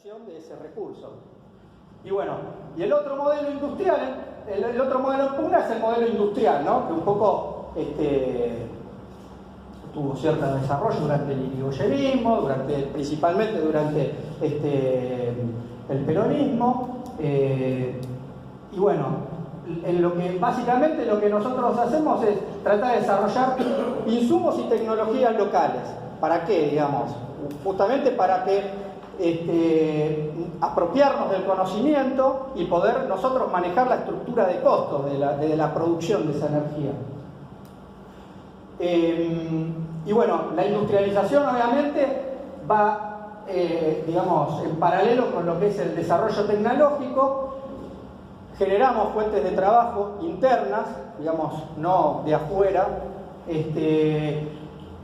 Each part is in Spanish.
explotación de ese recurso. Y bueno, y el otro modelo industrial, el otro modelo en pugna es el modelo industrial, ¿no? Que un poco tuvo cierto desarrollo durante el irigoyenismo, principalmente durante el peronismo, y bueno, básicamente lo que nosotros hacemos es tratar de desarrollar insumos y tecnologías locales. ¿Para qué? Digamos, justamente para que apropiarnos del conocimiento y poder nosotros manejar la estructura de costos de la producción de esa energía. Y bueno, la industrialización obviamente va, digamos, en paralelo con lo que es el desarrollo tecnológico. Generamos fuentes de trabajo internas, digamos, no de afuera,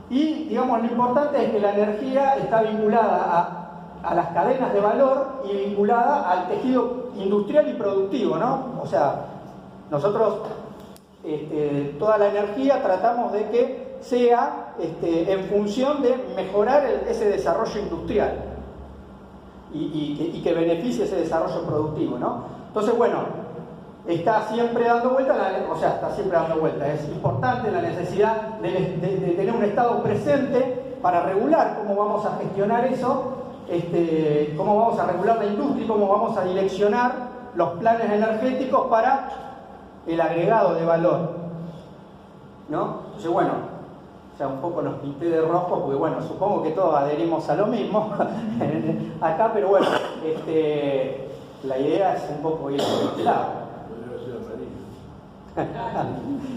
y digamos, lo importante es que la energía está vinculada a las cadenas de valor y vinculada al tejido industrial y productivo, ¿no? O sea, nosotros toda la energía tratamos de que sea en función de mejorar ese desarrollo industrial y que beneficie ese desarrollo productivo, ¿no? Entonces, bueno, está siempre dando vuelta, es importante la necesidad de tener un Estado presente para regular cómo vamos a gestionar eso, cómo vamos a regular la industria y cómo vamos a direccionar los planes energéticos para el agregado de valor, ¿no? Entonces, bueno, ya un poco los pinté de rojo porque, bueno, supongo que todos adherimos a lo mismo acá, pero bueno, la idea es un poco ir por este lado.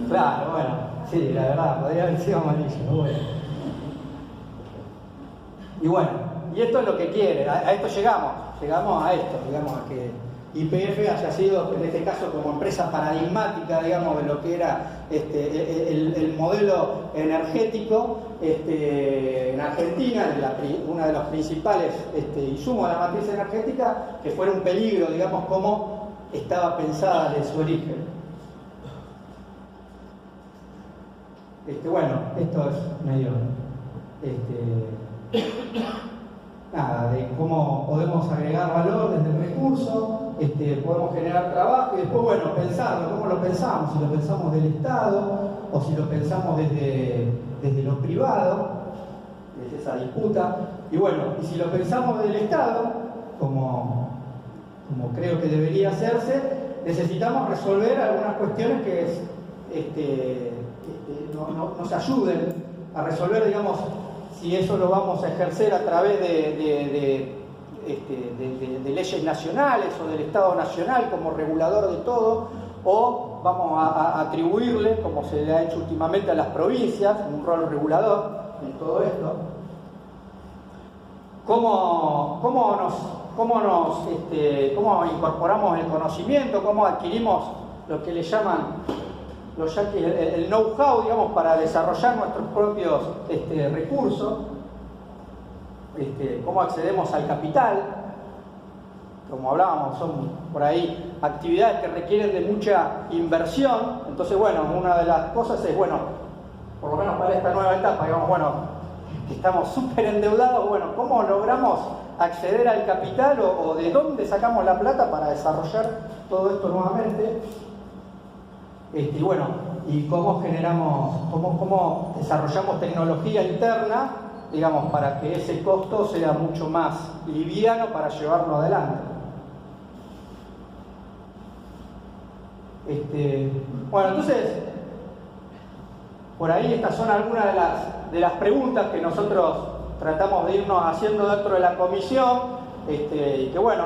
Claro, bueno, sí, la verdad, podría haber sido amarillo, bueno. Y bueno, y esto es lo que quiere, a esto llegamos a esto, digamos, a que YPF haya sido, en este caso, como empresa paradigmática, digamos, de lo que era el modelo energético en Argentina, uno de los principales insumos de la matriz energética, que fuera un peligro, digamos, como estaba pensada desde su origen. Bueno, esto es medio nada, de cómo podemos agregar valor desde el recurso, podemos generar trabajo y después, bueno, pensarlo, cómo lo pensamos, si lo pensamos del Estado o si lo pensamos desde lo privado, es esa disputa. Y bueno, y si lo pensamos del Estado, como creo que debería hacerse, necesitamos resolver algunas cuestiones que nos ayuden a resolver, digamos, si eso lo vamos a ejercer a través de leyes nacionales o del Estado nacional como regulador de todo, o vamos a atribuirle, como se le ha hecho últimamente a las provincias, un rol regulador en todo esto. ¿Cómo incorporamos el conocimiento? ¿Cómo adquirimos lo que le llaman los yanquis el know-how, digamos, para desarrollar nuestros propios recursos? ¿Cómo accedemos al capital? Como hablábamos, son por ahí actividades que requieren de mucha inversión. Entonces, bueno, una de las cosas es, bueno, por lo menos para esta nueva etapa, digamos, bueno, que estamos súper endeudados, bueno, ¿cómo logramos acceder al capital o de dónde sacamos la plata para desarrollar todo esto nuevamente? Y bueno, y cómo desarrollamos tecnología interna, digamos, para que ese costo sea mucho más liviano para llevarlo adelante. Bueno, entonces, por ahí estas son algunas de las preguntas que nosotros tratamos de irnos haciendo dentro de la comisión, y que bueno,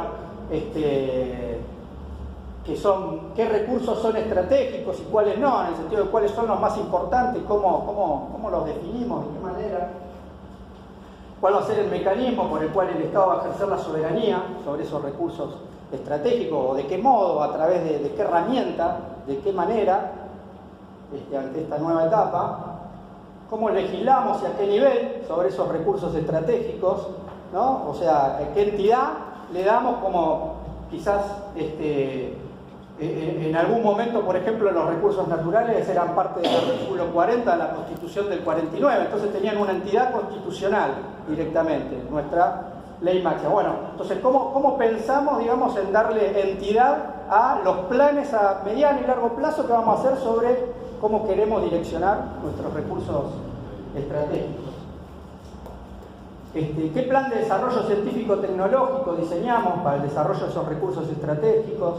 qué recursos son estratégicos y cuáles no, en el sentido de cuáles son los más importantes, cómo los definimos, de qué manera, cuál va a ser el mecanismo por el cual el Estado va a ejercer la soberanía sobre esos recursos estratégicos, o de qué modo, a través de qué herramienta, de qué manera, ante esta nueva etapa, cómo legislamos y a qué nivel sobre esos recursos estratégicos, ¿no? O sea, qué entidad le damos, como quizás en algún momento, por ejemplo, los recursos naturales eran parte del artículo 40 de la Constitución del 49, entonces tenían una entidad constitucional directamente. Nuestra ley máxima. Bueno, entonces, ¿cómo pensamos, digamos, en darle entidad a los planes a mediano y largo plazo que vamos a hacer sobre cómo queremos direccionar nuestros recursos estratégicos? ¿Qué plan de desarrollo científico-tecnológico diseñamos para el desarrollo de esos recursos estratégicos?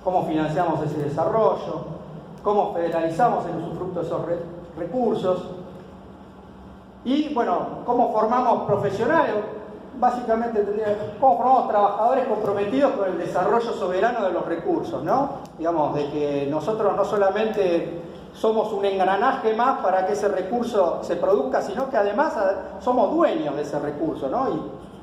¿Cómo financiamos ese desarrollo? ¿Cómo federalizamos el usufructo de esos recursos? Y, bueno, ¿cómo formamos profesionales? Básicamente, ¿cómo formamos trabajadores comprometidos con el desarrollo soberano de los recursos, ¿no? Digamos, de que nosotros no solamente somos un engranaje más para que ese recurso se produzca, sino que además somos dueños de ese recurso, ¿no?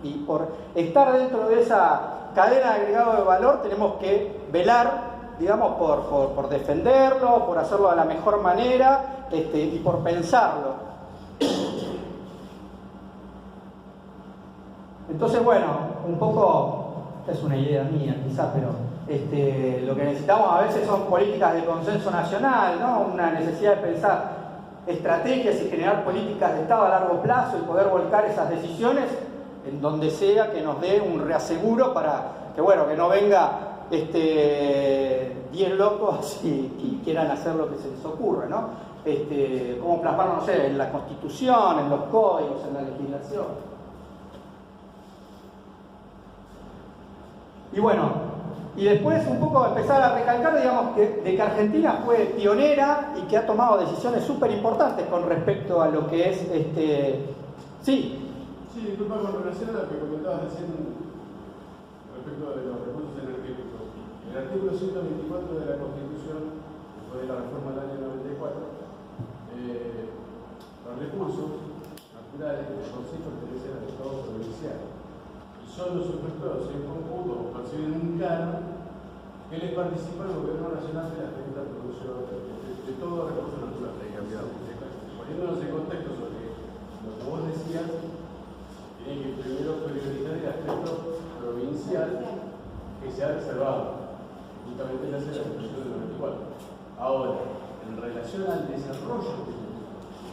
Y por estar dentro de esa cadena de agregado de valor tenemos que velar, digamos, por defenderlo, por hacerlo de la mejor manera y por pensarlo. Entonces, bueno, un poco, es una idea mía quizás, pero lo que necesitamos a veces son políticas de consenso nacional, ¿no? Una necesidad de pensar estrategias y generar políticas de Estado a largo plazo y poder volcar esas decisiones en donde sea que nos dé un reaseguro para que, bueno, que no venga 10 locos y quieran hacer lo que se les ocurre, ¿no? Cómo plasmarlo, no sé, en la Constitución, en los códigos, en la legislación. Y bueno, y después un poco empezar a recalcar, digamos, de que Argentina fue pionera y que ha tomado decisiones súper importantes con respecto a lo que es Sí. Sí, disculpa, con relación a lo que comentabas recién respecto de los recursos energéticos. El artículo 124 de la Constitución, después de la reforma del año 94, los recursos naturales del Consejo pertenecen al Estado provincial. Son los sujetos en conjunto o perciben un canon que les participa el gobierno nacional de la agenda de producción de todos los recursos naturales. Poniéndonos en contexto sobre lo que vos decías, tienen que primero priorizar el aspecto provincial que se ha reservado, justamente en la Constitución del 94. Ahora, en relación al desarrollo,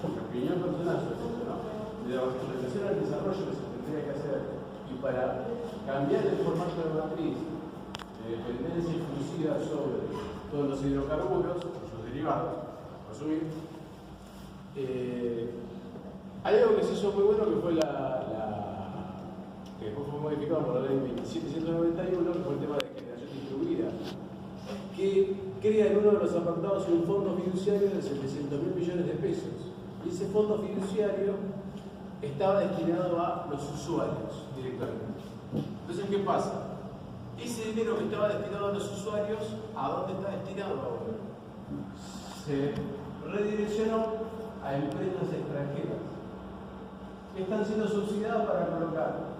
mi opinión personal sobre esto, ¿no? En relación al desarrollo que se tendría que hacer y para cambiar el formato de matriz de dependencia exclusiva sobre todos los hidrocarburos o sus derivados, asumir, hay algo que se hizo muy bueno que fue que después fue modificado por la ley 2791, que fue el tema de generación distribuida, que crea en uno de los apartados un fondo fiduciario de 700.000 millones de pesos. Y ese fondo fiduciario estaba destinado a los usuarios directamente. Entonces, ¿qué pasa? Ese dinero que estaba destinado a los usuarios, ¿a dónde está destinado ahora? Se redireccionó a empresas extranjeras que están siendo subsidiadas para colocar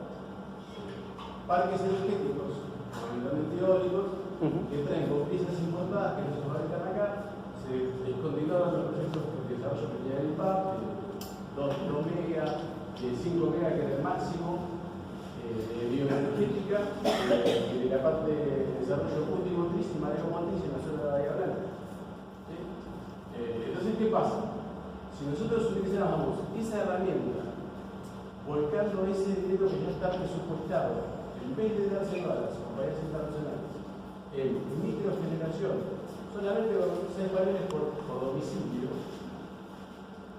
parques energéticos, fundamentalmente eólicos, que traen con piezas importadas que no se fabrican acá. Se descontinuaron los proyectos de desarrollo que tenía el IPAP, 2 mega, 5 mega que era el máximo, de bioenergética, y de la parte de desarrollo multimotriz y mareomotriz en la zona de Bahía Blanca. ¿Sí? Entonces, ¿qué pasa? Si nosotros utilizáramos esa herramienta, volcando ese dinero que ya está presupuestado, en vez de dárselo a las compañías internacionales, en microgeneración, solamente con 6 paneles por domicilio,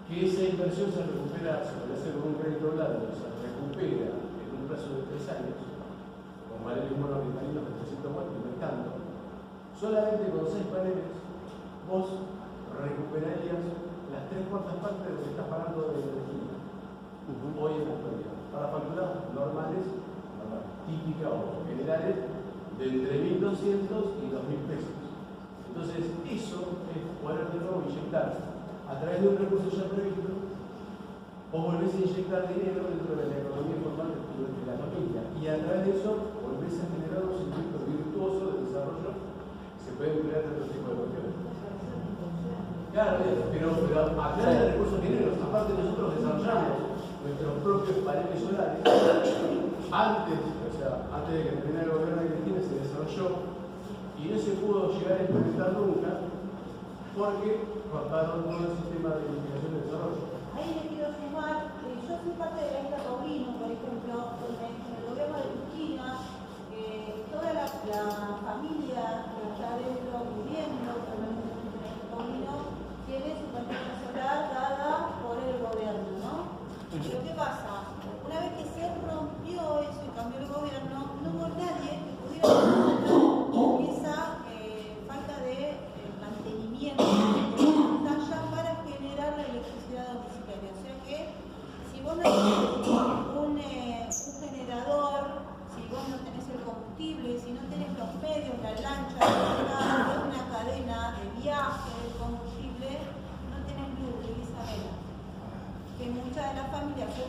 que esa inversión se recupera, se puede hacer con un crédito blando, se recupera en un plazo de 3 años, con paneles monocristalinos de 300 watts y no es tanto. Solamente con 6 paneles vos recuperarías las 3/4 partes de lo que estás pagando de energía hoy en la actualidad. Para facturas normales, típicas o generales, de entre 1.200 y 2.000 pesos. Entonces, eso es poder de nuevo inyectar a través de un recurso ya previsto, o volvés a inyectar dinero dentro de la economía formal de la familia, y a través de eso volvés a generar un circuito virtuoso de desarrollo que se puede emplear en otro tipo de cuestiones. Claro, pero acá de recursos dineros, aparte nosotros desarrollamos nuestros propios paneles solares antes de que terminara el gobierno de Cristina se desarrolló y no se pudo llegar a implementar nunca porque cortaron todo el sistema de investigación y desarrollo. Ahí le quiero sumar, yo soy parte de la isla Paulino, por ejemplo, donde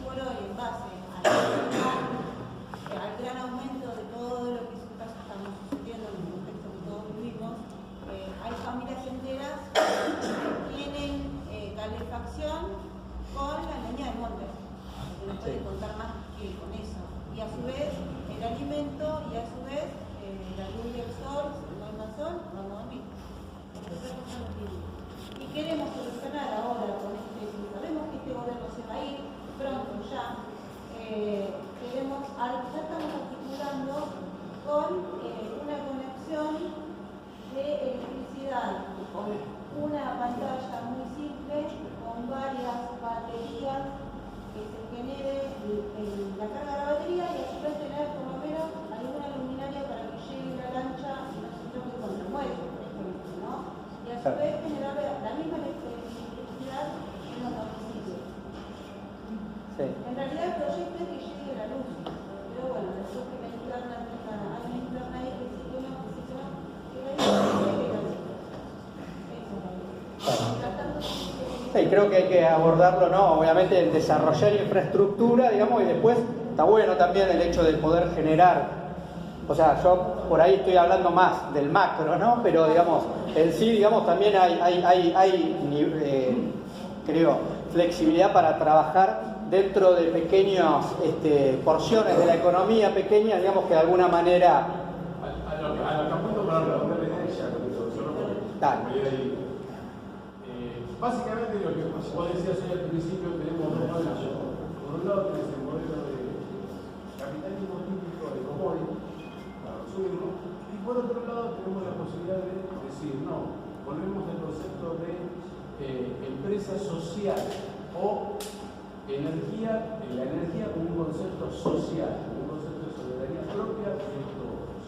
por hoy, en base al gran aumento de todo lo que estamos sucediendo en el contexto que todos vivimos, hay familias enteras que tienen calefacción con la leña del monte, que no puede contar más que con eso. Y a su vez el alimento y a su vez la luz del sol, si no hay más sol, vamos a dormir. Y queremos solucionar ahora con sabemos que este gobierno se va a ir pronto ya, ya estamos articulando con una conexión de electricidad, con una pantalla muy simple, con varias baterías que se genere la carga de la batería y a su vez tener por lo menos alguna luminaria para que llegue la lancha y no se toque contra el muelle, por ejemplo, ¿no? Y a su vez generar la misma electricidad en los domicilios. Sí. En realidad el proyecto es que llegue la luz, pero bueno, después que la interna hay una interna ahí que sí que no, que la luz llegue la luz. Sí, creo que hay que abordarlo, ¿no? Obviamente desarrollar infraestructura, digamos, y después está bueno también el hecho de poder generar, o sea, yo por ahí estoy hablando más del macro, ¿no? Pero digamos, en sí, digamos, también hay creo, flexibilidad para trabajar dentro de pequeñas porciones de la economía pequeña, digamos, que de alguna manera... A lo que apunto para responder la idea, Dale. Básicamente lo que vos decías hoy al principio, tenemos dos modelos. Por un lado tenés el modelo de capitalismo típico de commodity, para resumirlo, y por otro lado tenemos la posibilidad de decir, no, volvemos al concepto de empresa social o energía, la energía como un concepto social, un concepto de soberanía propia de todos,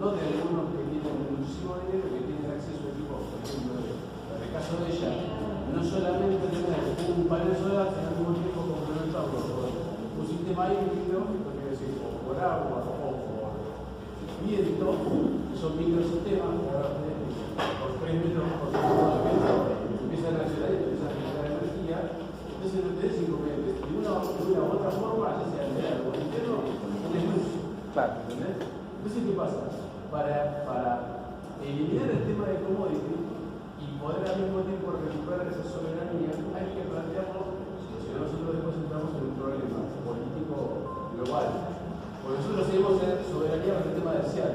no de algunos que tienen muchísimo dinero, que tienen acceso a equipos, por ejemplo, en el caso de ella, no solamente tener un panel solar, sino al mismo tiempo complementarlo por un sistema híbrido, es decir, o por agua o por viento, que son microsistemas, por 3 metros por segundo de viento, empiezan a acelerar y empiezan a generar energía. Entonces no tenés inconvenientes. De una u otra forma, ya sea interno o interno, tenés luz. Claro. ¿Entendés? Entonces, ¿qué pasa? Para eliminar el tema de commodity y poder al mismo tiempo recuperar esa soberanía, hay que plantearlo, si nosotros después entramos en un problema político global. Porque nosotros seguimos en soberanía con el tema del CIAD.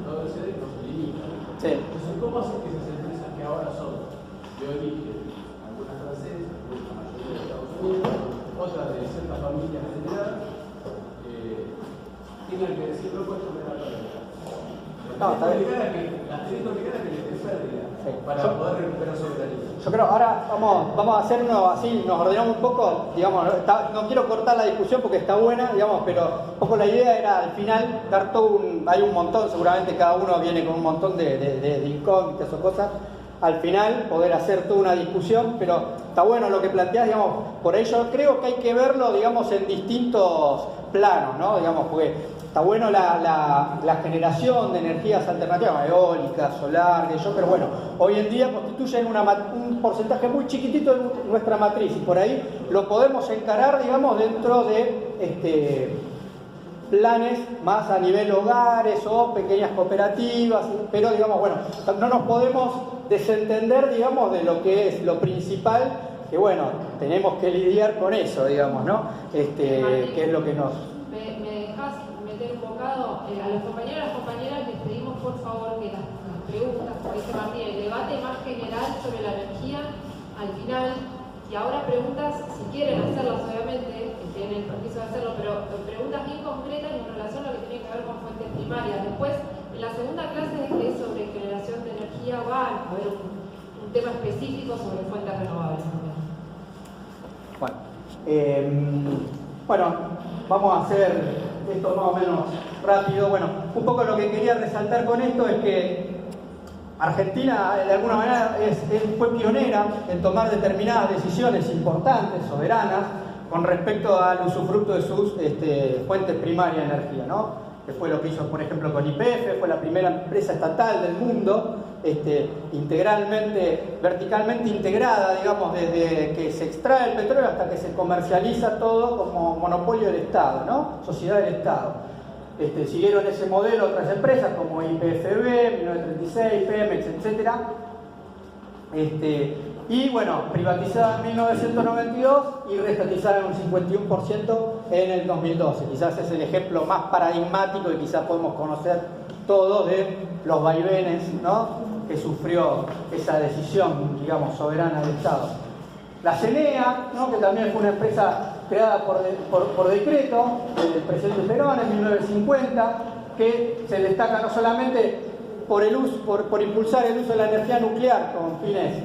No del CIAD nos limita. Sí. Entonces, ¿cómo hacen que esas empresas que ahora son de origen, algunas francesas, la mayoría de Estados Unidos, otras de ciertas familias generadas, tengan que decir, no puedes comer la pérdida? Las tenés que obligar a que les dé pérdida para poder recuperar soberanía. Yo creo, ahora vamos a hacernos así, nos ordenamos un poco, digamos, no quiero cortar la discusión porque está buena, digamos, pero un poco la idea era al final dar todo hay un montón, seguramente cada uno viene con un montón de incógnitas o cosas, al final poder hacer toda una discusión, pero está bueno lo que planteás, digamos, por ahí yo creo que hay que verlo, digamos, en distintos planos, ¿no? Digamos, porque está bueno la generación de energías alternativas, eólica, solar, pero bueno, hoy en día constituyen un porcentaje muy chiquitito de nuestra matriz y por ahí lo podemos encarar, digamos, dentro de planes más a nivel hogares o pequeñas cooperativas, pero digamos, bueno, no nos podemos desentender, digamos, de lo que es lo principal, que bueno, tenemos que lidiar con eso, digamos, ¿no? Que es lo que nos... ¿Me dejas meter un bocado? A los compañeros y a las compañeras les pedimos por favor que las preguntas, como dice Martín, el debate más general sobre la energía al final, y ahora preguntas, si quieren hacerlas obviamente, que tienen el permiso de hacerlo, pero preguntas bien concretas en relación a lo que tiene que ver con fuentes primarias. Después, en la segunda clase que es sobre generación de energía, va a haber un tema específico sobre fuentes renovables también. Bueno, vamos a hacer esto más o menos rápido. Bueno, un poco lo que quería resaltar con esto es que Argentina de alguna manera fue pionera en tomar determinadas decisiones importantes, soberanas, con respecto al usufructo de sus fuentes primarias de energía, ¿no? que fue lo que hizo, por ejemplo, con YPF, fue la primera empresa estatal del mundo, integralmente, verticalmente integrada, digamos, desde que se extrae el petróleo hasta que se comercializa todo como monopolio del Estado, ¿no? Sociedad del Estado. Siguieron ese modelo otras empresas como YPFB, 1936, Pemex, etc. Y bueno, privatizada en 1992 y reestatizada en un 51% en el 2012. Quizás es el ejemplo más paradigmático y quizás podemos conocer todo de los vaivenes, ¿no?, que sufrió esa decisión, digamos, soberana del Estado. La CENEA, ¿no?, que también fue una empresa creada por decreto del presidente Perón en 1950, que se destaca no solamente por impulsar el uso de la energía nuclear con fines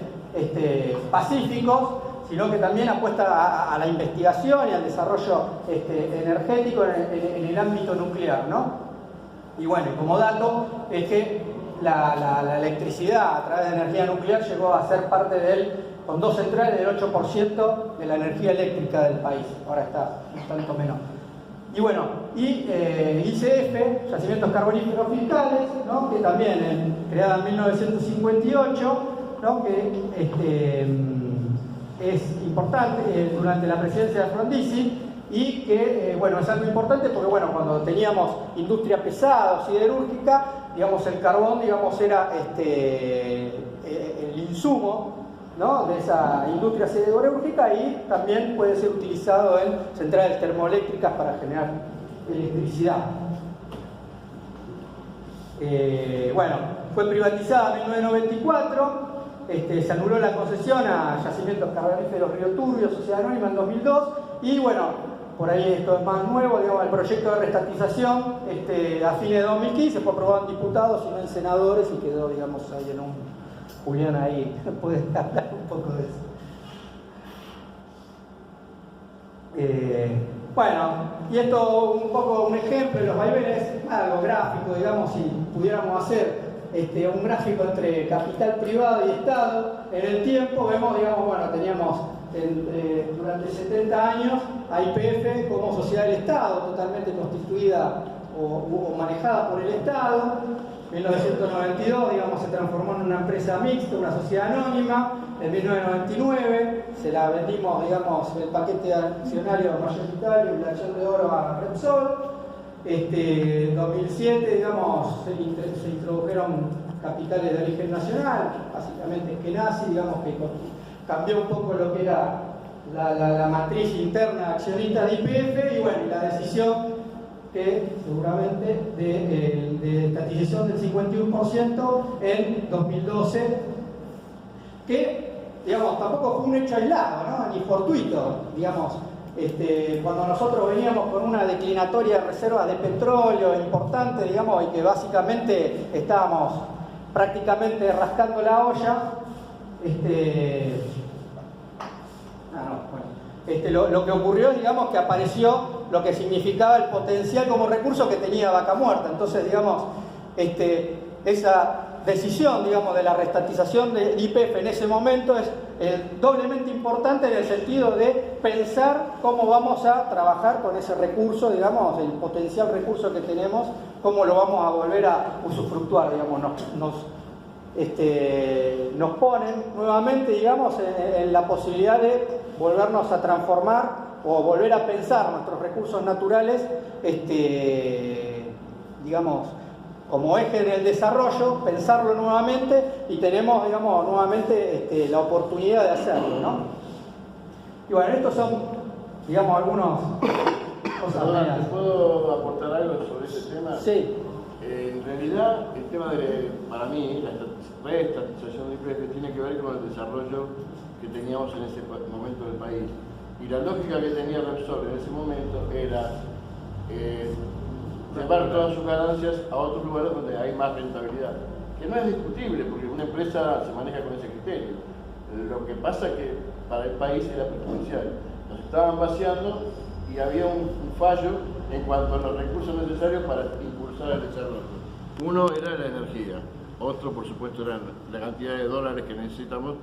pacíficos, sino que también apuesta a la investigación y al desarrollo energético en el ámbito nuclear, ¿no? Y bueno, como dato es que la electricidad a través de energía nuclear llegó a ser parte con 2 centrales del 8% de la energía eléctrica del país. Ahora está un tanto menor. Y bueno, YCF, Yacimientos Carboníferos Fiscales, ¿no?, que también creada en 1958, ¿no?, que es importante durante la presidencia de Frondizi, y que, bueno, es algo importante porque, bueno, cuando teníamos industria pesada o siderúrgica, digamos, el carbón, digamos, era el insumo, ¿no?, de esa industria siderúrgica, y también puede ser utilizado en centrales termoeléctricas para generar electricidad. Bueno, fue privatizada en 1994. Se anuló la concesión a Yacimientos Carboníferos Río Turbio, Sociedad Anónima, en 2002, y bueno, por ahí esto es más nuevo, digamos, el proyecto de reestatización a fines de 2015 fue aprobado en diputados y no en senadores, y quedó, digamos, ahí en un... Julián ahí puede hablar un poco de eso. Bueno, y esto un poco un ejemplo de los vaivenes, algo gráfico, digamos, si pudiéramos hacer un gráfico entre capital privado y Estado en el tiempo, vemos, digamos, bueno, teníamos durante 70 años a YPF como sociedad del Estado, totalmente constituida o manejada por el Estado. En 1992, digamos, se transformó en una empresa mixta, una sociedad anónima. En 1999 se la vendimos, digamos, el paquete accionario mayoritario y la acción de oro a Repsol. En 2007, digamos, se introdujeron capitales de origen nacional, básicamente Eskenazi, digamos, que cambió un poco lo que era la matriz interna accionista de YPF, y bueno, la decisión que seguramente de estatización del 51% en 2012, que, digamos, tampoco fue un hecho aislado, ¿no?, ni fortuito, digamos. Cuando nosotros veníamos con una declinatoria de reservas de petróleo importante, digamos, y que básicamente estábamos prácticamente rascando la olla, lo que ocurrió es, digamos, que apareció lo que significaba el potencial como recurso que tenía Vaca Muerta. Entonces, digamos, esa decisión, digamos, de la reestatización de YPF en ese momento es doblemente importante en el sentido de pensar cómo vamos a trabajar con ese recurso, digamos, el potencial recurso que tenemos, cómo lo vamos a volver a usufructuar, digamos, nos ponen nuevamente, digamos, en la posibilidad de volvernos a transformar o volver a pensar nuestros recursos naturales, digamos, como eje del desarrollo, pensarlo nuevamente, y tenemos, digamos, nuevamente la oportunidad de hacerlo, ¿no? Y bueno, estos son, digamos, algunos cosas. ¿Te puedo aportar algo sobre ese tema? Sí. En realidad, el tema para mí, la reestatización de YPF tiene que ver con el desarrollo que teníamos en ese momento del país. Y la lógica que tenía Repsol en ese momento era llevar todas sus ganancias a otros lugares donde hay más rentabilidad. Que no es discutible, porque una empresa se maneja con ese criterio. Lo que pasa es que para el país era perjudicial. Nos estaban vaciando y había un fallo en cuanto a los recursos necesarios para impulsar el desarrollo. Uno era la energía, otro, por supuesto, era la cantidad de dólares que necesitamos,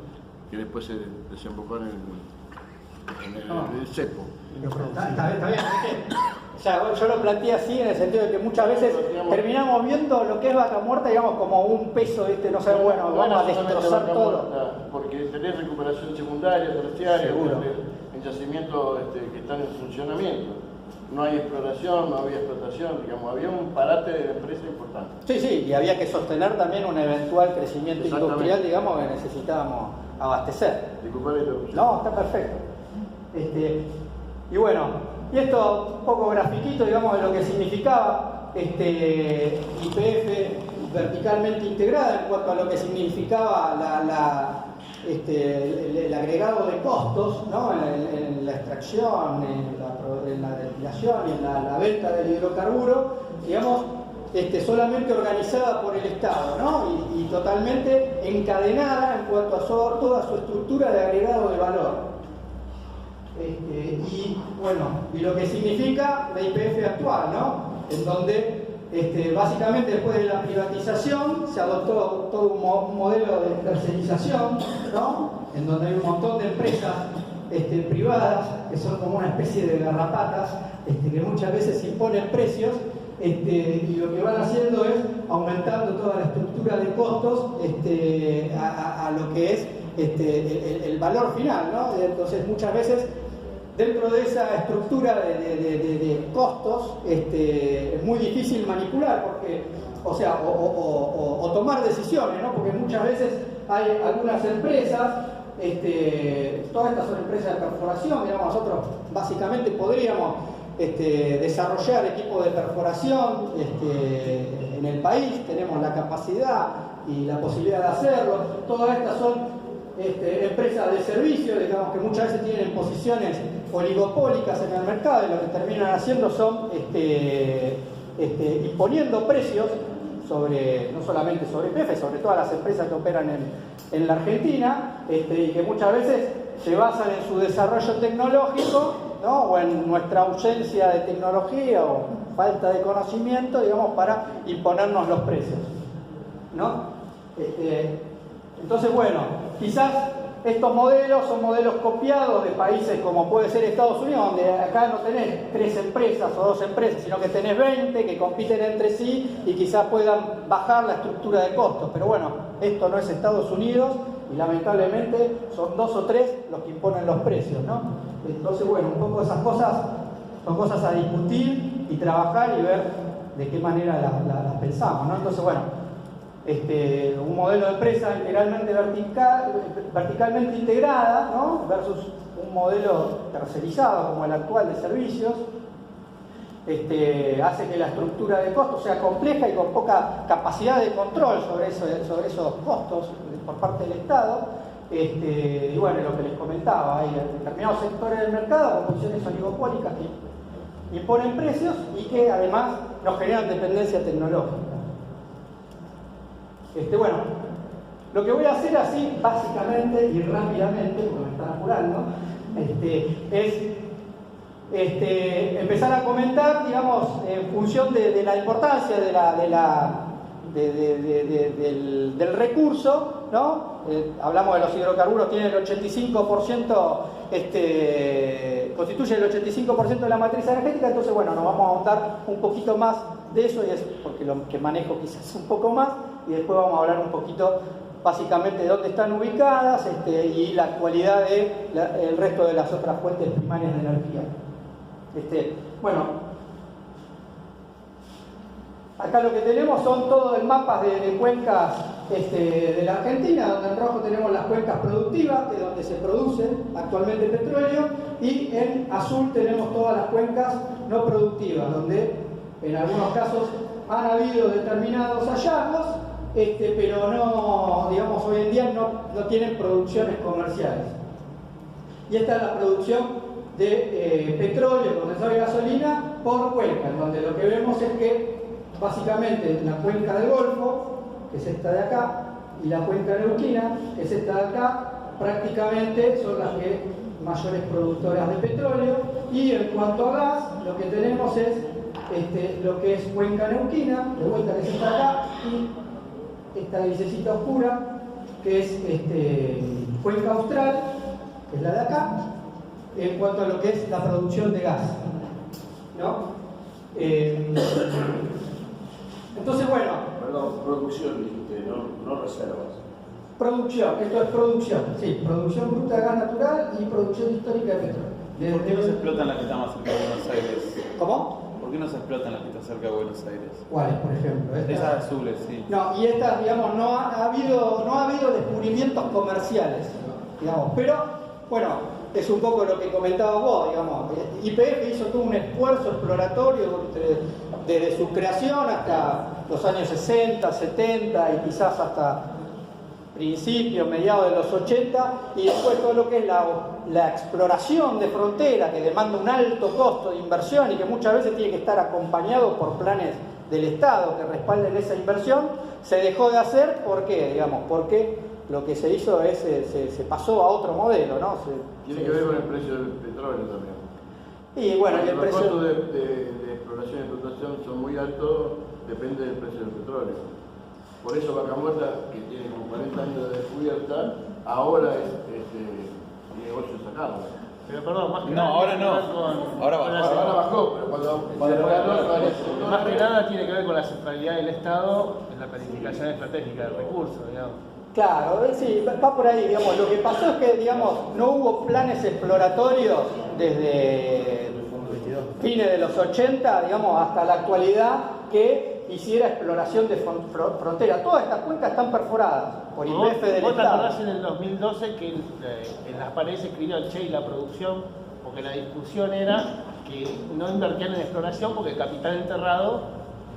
que después se desembocó en el cepo. Está bien, O sea, yo lo planteé así en el sentido de que muchas veces terminamos viendo lo que es Vaca Muerta, digamos, como un peso, no sé, bueno, vamos a destrozar todo. Porque tenés recuperación secundaria, terciaria, Seguro. en yacimientos que están en funcionamiento. No hay exploración, no había explotación, digamos, había un parate de empresa importante. Sí, sí, y había que sostener también un eventual crecimiento industrial, digamos, que necesitábamos abastecer. Disculpa la interrupción. No, está perfecto. Y bueno, y esto un poco grafiquito, digamos, de lo que significaba YPF verticalmente integrada en cuanto a lo que significaba el agregado de costos, ¿no? en la extracción, en la destilación y en la venta del hidrocarburo, digamos, solamente organizada por el Estado, ¿no? y totalmente encadenada en cuanto a toda su estructura de agregado de valor. Y bueno, y lo que significa la YPF actual, ¿no? En donde básicamente después de la privatización se adoptó todo un modelo de tercerización, ¿no? En donde hay un montón de empresas privadas que son como una especie de garrapatas que muchas veces imponen precios y lo que van haciendo es aumentando toda la estructura de costos a lo que es el valor final, ¿no? Entonces muchas veces dentro de esa estructura de costos es muy difícil manipular porque, o tomar decisiones, ¿no? Porque muchas veces hay algunas empresas, todas estas son empresas de perforación, digamos, nosotros básicamente podríamos desarrollar equipos de perforación en el país, tenemos la capacidad y la posibilidad de hacerlo. Todas estas son empresas de servicio, digamos, que muchas veces tienen posiciones oligopólicas en el mercado y lo que terminan haciendo son imponiendo precios no solamente sobre YPF, sobre todas las empresas que operan en la Argentina y que muchas veces se basan en su desarrollo tecnológico, ¿no? O en nuestra ausencia de tecnología o falta de conocimiento, digamos, para imponernos los precios, ¿no? Entonces, bueno, quizás estos modelos son modelos copiados de países como puede ser Estados Unidos, donde acá no tenés 3 empresas o 2 empresas, sino que tenés 20 que compiten entre sí y quizás puedan bajar la estructura de costos. Pero bueno, esto no es Estados Unidos y lamentablemente son 2 o 3 los que imponen los precios, ¿no? Entonces, bueno, un poco esas cosas son cosas a discutir y trabajar y ver de qué manera las pensamos, ¿no? Entonces, bueno, un modelo de empresa integralmente verticalmente integrada, ¿no? Versus un modelo tercerizado como el actual de servicios, hace que la estructura de costos sea compleja y con poca capacidad de control sobre esos costos por parte del Estado. Y bueno, lo que les comentaba, hay determinados sectores del mercado con posiciones oligopólicas que imponen precios y que además nos generan dependencia tecnológica. Bueno, lo que voy a hacer así básicamente y rápidamente, porque me están apurando, es empezar a comentar, digamos, en función de la importancia del recurso, ¿no? Hablamos de los hidrocarburos, tienen el 85%, constituye el 85% de la matriz energética, entonces bueno, nos vamos a ahondar un poquito más de eso, y es porque lo que manejo quizás un poco más, y después vamos a hablar un poquito básicamente de dónde están ubicadas y la actualidad del resto de las otras fuentes primarias de energía. Bueno, acá lo que tenemos son todos el mapas de cuencas de la Argentina, donde en rojo tenemos las cuencas productivas, que es donde se produce actualmente petróleo, y en azul tenemos todas las cuencas no productivas, donde en algunos casos han habido determinados hallazgos, pero no, digamos, hoy en día no tienen producciones comerciales. Y esta es la producción de petróleo, condensado y gasolina por cuenca, donde lo que vemos es que básicamente la cuenca del Golfo, que es esta de acá, y la cuenca neuquina, que es esta de acá, prácticamente son las que mayores productoras de petróleo. Y en cuanto a gas, lo que tenemos es lo que es cuenca neuquina, de vuelta que es esta de acá, y esta grisecita oscura, que es cuenca austral, que es la de acá, en cuanto a lo que es la producción de gas, ¿no? Entonces, bueno, Perdón, producción, dijiste, no reservas. producción, esto es producción, sí, producción bruta de gas natural y producción histórica de petróleo. ¿Por qué no se explotan las que están más cerca de Buenos Aires? ¿Cómo? ¿Por qué no se explotan las que están cerca de Buenos Aires? ¿Cuáles, por ejemplo? Esas azules, sí. No, y estas, digamos, no ha habido descubrimientos comerciales, digamos, pero, bueno, es un poco lo que comentabas vos, digamos. YPF hizo todo un esfuerzo exploratorio desde su creación hasta los años 60, 70 y quizás hasta principios, mediados de los 80, y después todo lo que es la exploración de frontera, que demanda un alto costo de inversión y que muchas veces tiene que estar acompañado por planes del Estado que respalden esa inversión, se dejó de hacer. ¿Por qué? Digamos, porque lo que se hizo es, se pasó a otro modelo, ¿no? Tiene que ver con el precio del petróleo también. Y bueno, y el los precio... costos de exploración y explotación son muy altos, depende del precio del petróleo. Por eso Vaca Muerta, que tiene como 40 años de descubierta, ahora tiene negocio sacarlo. Pero perdón, más que No, nada ahora tiene que ver no. con- Ahora con la- bajó. Ahora bajó, pero cuando Más que nada tiene que ver con la centralidad del Estado en la planificación estratégica del recurso, digamos. Claro, sí, va por ahí, digamos. Lo que pasó es que, digamos, no hubo planes exploratorios desde fines de los 80, digamos, hasta la actualidad que hiciera exploración de frontera. Todas estas cuencas están perforadas por YPF del ¿Vos te Estado. acordás en el 2012 que en las paredes escribió el Che y la producción? Porque la discusión era que no invertían en exploración porque el capital enterrado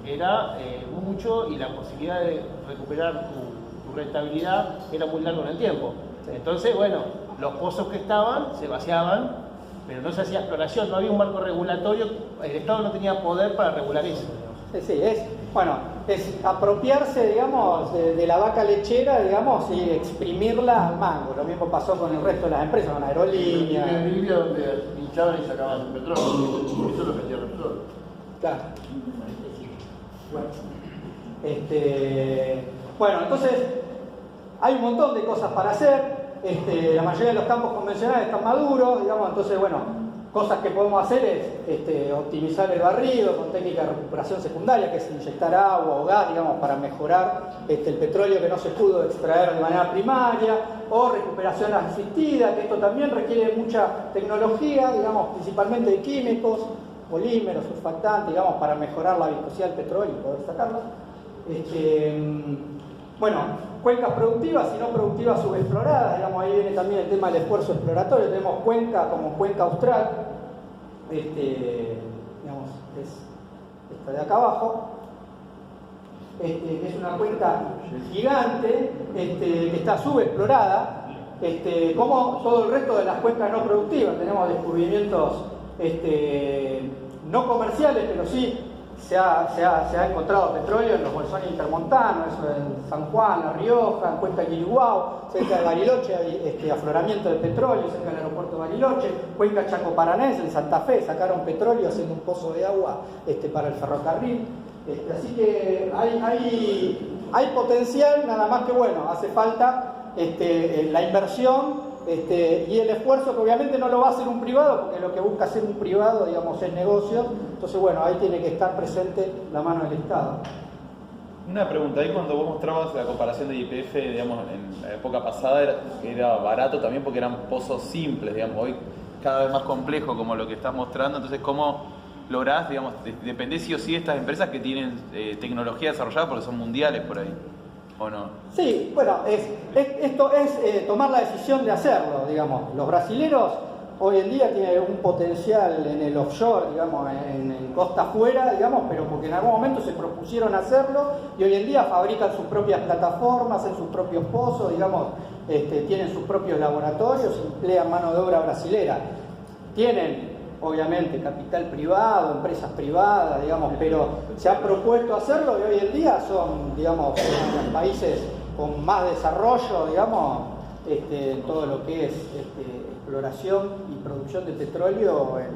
era mucho y la posibilidad de recuperar tu rentabilidad era muy largo en el tiempo. Entonces, bueno, los pozos que estaban se vaciaban, pero no se hacía exploración, no había un marco regulatorio, el Estado no tenía poder para regular eso. Sí, es apropiarse, digamos, de la vaca lechera, digamos, y exprimirla al mango. Lo mismo pasó con el resto de las empresas, con Aerolíneas. En Libia, donde hinchaban y sacaban el petróleo, eso es lo que hacía Repsol. Claro. Bueno, entonces hay un montón de cosas para hacer. La mayoría de los campos convencionales están maduros, digamos, entonces, bueno, cosas que podemos hacer es optimizar el barrido con técnicas de recuperación secundaria, que es inyectar agua o gas, digamos, para mejorar el petróleo que no se pudo extraer de manera primaria, o recuperación asistida, que esto también requiere mucha tecnología, digamos, principalmente de químicos, polímeros, surfactantes, digamos, para mejorar la viscosidad del petróleo y poder sacarlo. Bueno, cuencas productivas y no productivas subexploradas, digamos, ahí viene también el tema del esfuerzo exploratorio. Tenemos cuenca como Cuenca Austral, digamos, es esta de acá abajo, que es una cuenca gigante, que está subexplorada, como todo el resto de las cuencas no productivas. Tenemos descubrimientos no comerciales, pero sí se ha encontrado petróleo en los bolsones intermontanos, eso en San Juan, La Rioja, en Cuenca Quiliguao, cerca de Bariloche hay afloramiento de petróleo, cerca del aeropuerto de Bariloche, Cuenca Chaco Paranense, en Santa Fe, sacaron petróleo haciendo un pozo de agua para el ferrocarril. Así que hay potencial, nada más que bueno, hace falta la inversión y el esfuerzo, que obviamente no lo va a hacer un privado, porque lo que busca hacer un privado, digamos, es negocio. Entonces, bueno, ahí tiene que estar presente la mano del Estado. Una pregunta, ahí cuando vos mostrabas la comparación de YPF, digamos, en la época pasada era barato también porque eran pozos simples, digamos, hoy cada vez más complejo como lo que estás mostrando. Entonces, ¿cómo lográs, digamos, dependés sí o sí de estas empresas que tienen tecnología desarrollada porque son mundiales por ahí? ¿O no? Sí, bueno, esto es tomar la decisión de hacerlo, digamos. Los brasileros hoy en día tienen un potencial en el offshore, digamos, en costa afuera, digamos, pero porque en algún momento se propusieron hacerlo y hoy en día fabrican sus propias plataformas, en sus propios pozos, digamos, tienen sus propios laboratorios, emplean mano de obra brasilera. Tienen obviamente capital privado, empresas privadas, digamos, pero se ha propuesto hacerlo y hoy en día son, digamos, los países con más desarrollo, digamos, en todo lo que es exploración y producción de petróleo en